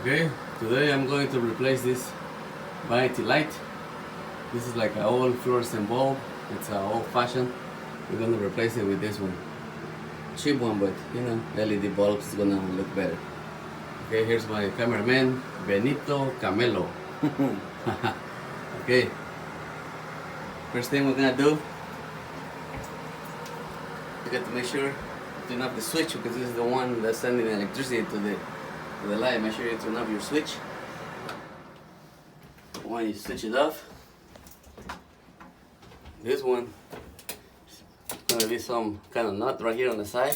Okay, today I'm going to replace this vanity light. This is like an old fluorescent bulb. It's old-fashioned. We're going to replace it with this one. Cheap one, but you know, LED bulbs is going to look better. Okay, here's my cameraman, Benito Camelo. Okay, first thing we're going to do, you got to make sure to turn off the switch because this is the one that's sending electricity to the light. Make sure you turn off your switch. When you switch it off, this one is going to be some kind of nut right here on the side.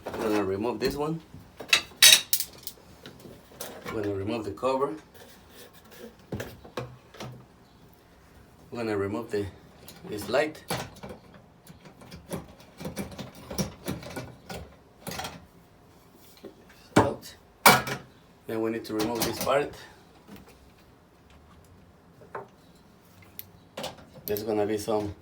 I'm going to remove this one. I'm going to remove the cover. I'm going to remove this light. Out. Then we need to remove this part. There's gonna be some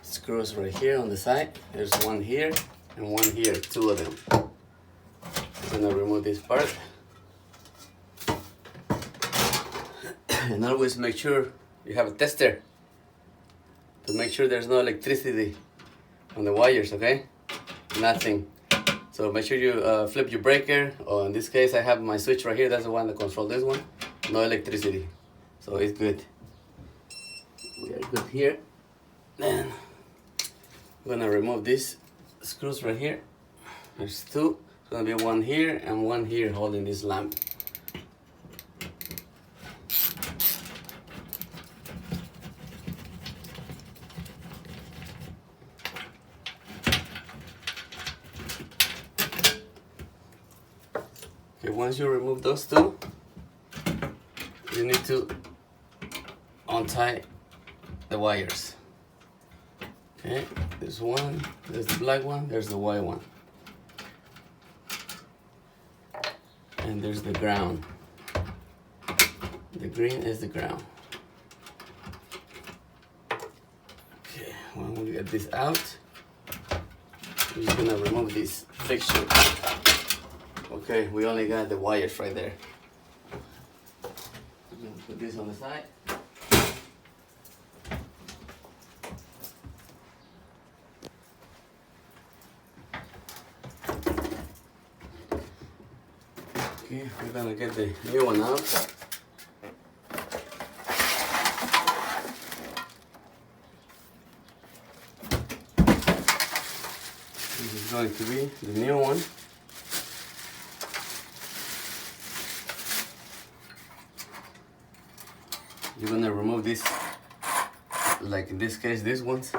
screws right here on the side. There's one here and one here, two of them. I'm gonna remove this part. And always make sure you have a tester to make sure there's no electricity on the wires, okay? Nothing. So make sure you flip your breaker, or in this case I have my switch right here, that's the one that controls this one. No electricity, so it's good. We are good here. Then I'm gonna remove these screws right here. There's two. It's gonna be one here and one here holding this lamp. Okay, once you remove those two, you need to untie the wires. Okay, there's one, there's the black one, there's the white one, and there's the ground. The green is the ground. Okay, when we get this out, we're just gonna remove this fixture. Okay, we only got the wires right there. I'm gonna put this on the side. Okay, we're gonna get the new one out. This is going to be the new one. You're gonna remove this, like in this case, these ones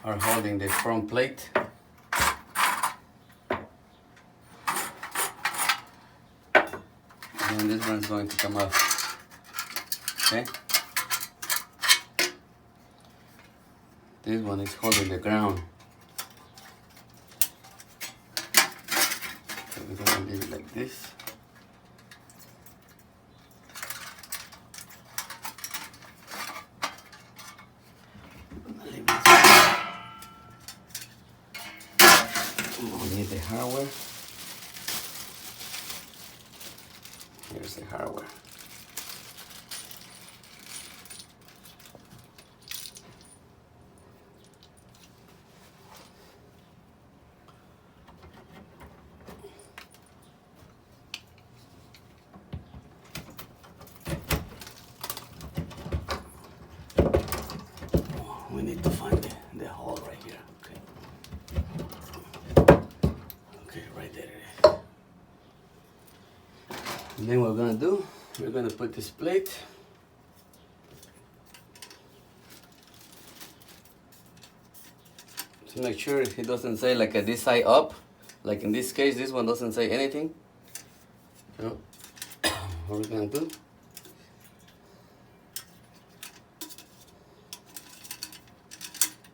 are holding the front plate. And this one's going to come off. Okay? This one is holding the ground. So we're gonna leave it like this. We'll need the hardware. Here's the hardware. We need to find the hole right here. Okay. Okay, right there it is. And then what we're gonna do, we're gonna put this plate to make sure it doesn't say like this side up. Like in this case, this one doesn't say anything. So what we're gonna do,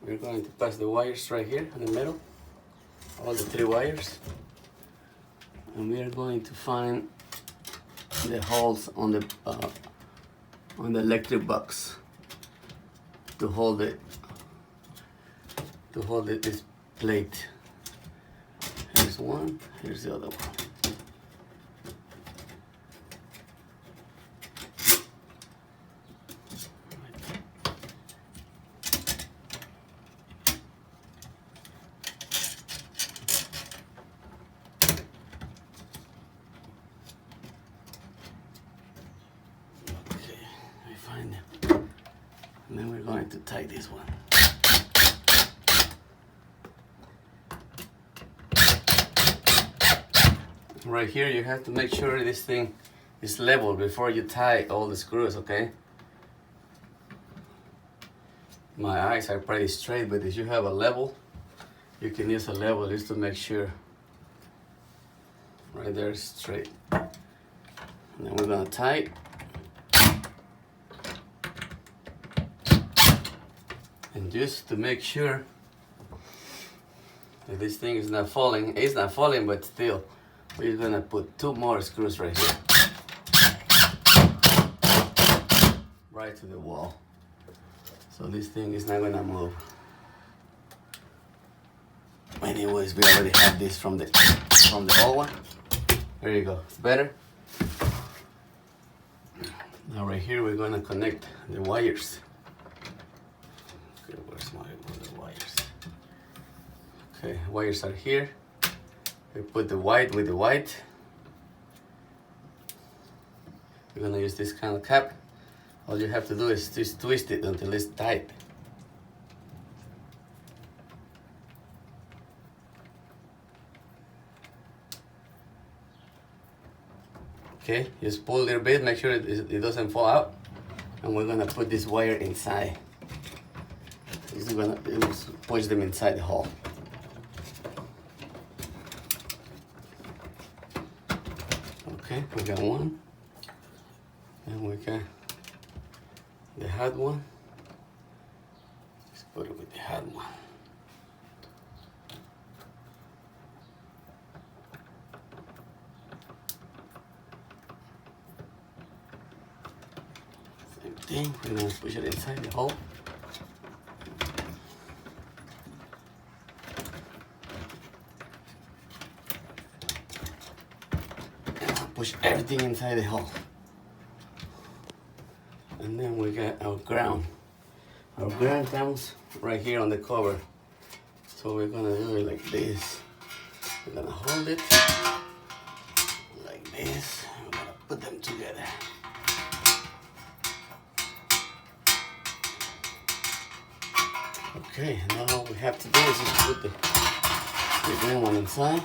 we're going to pass the wires right here in the middle, all the three wires, and we are going to find the holes on the electric box to hold it, this plate. Here's one, here's the other one. going to tie this one. Right here you have to make sure this thing is level before you tie all the screws, okay? My eyes are pretty straight, but if you have a level, you can use a level just to make sure. Right there, straight. And then we're gonna tie it. And just to make sure that this thing is not falling. It's not falling, but still, we're gonna put 2 more screws right here. Right to the wall. So this thing is not gonna move. Anyways, we already have this from the old one. There you go. It's better. Now right here we're gonna connect the wires. Okay, where's the wires? Okay, wires are here. We put the white with the white. We're gonna use this kind of cap. All you have to do is just twist it until it's tight. Okay, just pull a little bit, make sure it doesn't fall out. And we're gonna put this wire inside. Just gonna push them inside the hole. Okay, we got one. And we got the hot one. Let's put it with the hot one. Same thing, we're gonna push it inside the hole. And push everything inside the hole. And then we got our ground. Our ground comes right here on the cover. So we're gonna do it like this. We're gonna hold it like this. We're gonna put them together. Okay, now all we have to do is just put the green one inside.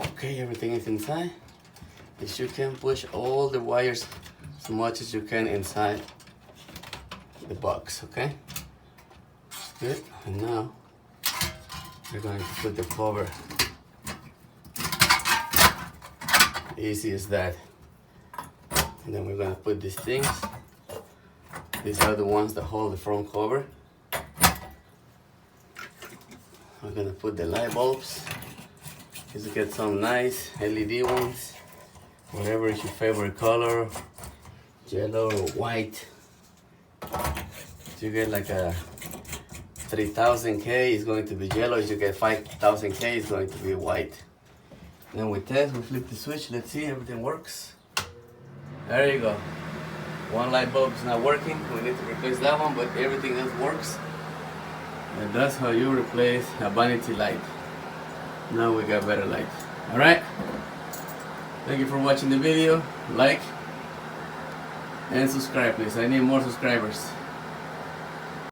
Okay, everything is inside. Is you can push all the wires as much as you can inside the box, okay? Good, and now we're going to put the cover. Easy as that. And then we're gonna put these things. These are the ones that hold the front cover. We're gonna put the light bulbs. Just get some nice LED ones. Whatever is your favorite color, yellow or white. If you get like a 3000K, it's going to be yellow. If you get 5000K, it's going to be white. Then we test, we flip the switch, let's see, everything works. There you go. One light bulb is not working, we need to replace that one, but everything else works. And that's how you replace a vanity light. Now we got better light. Alright? Thank you for watching the video. Like and subscribe please. I need more subscribers.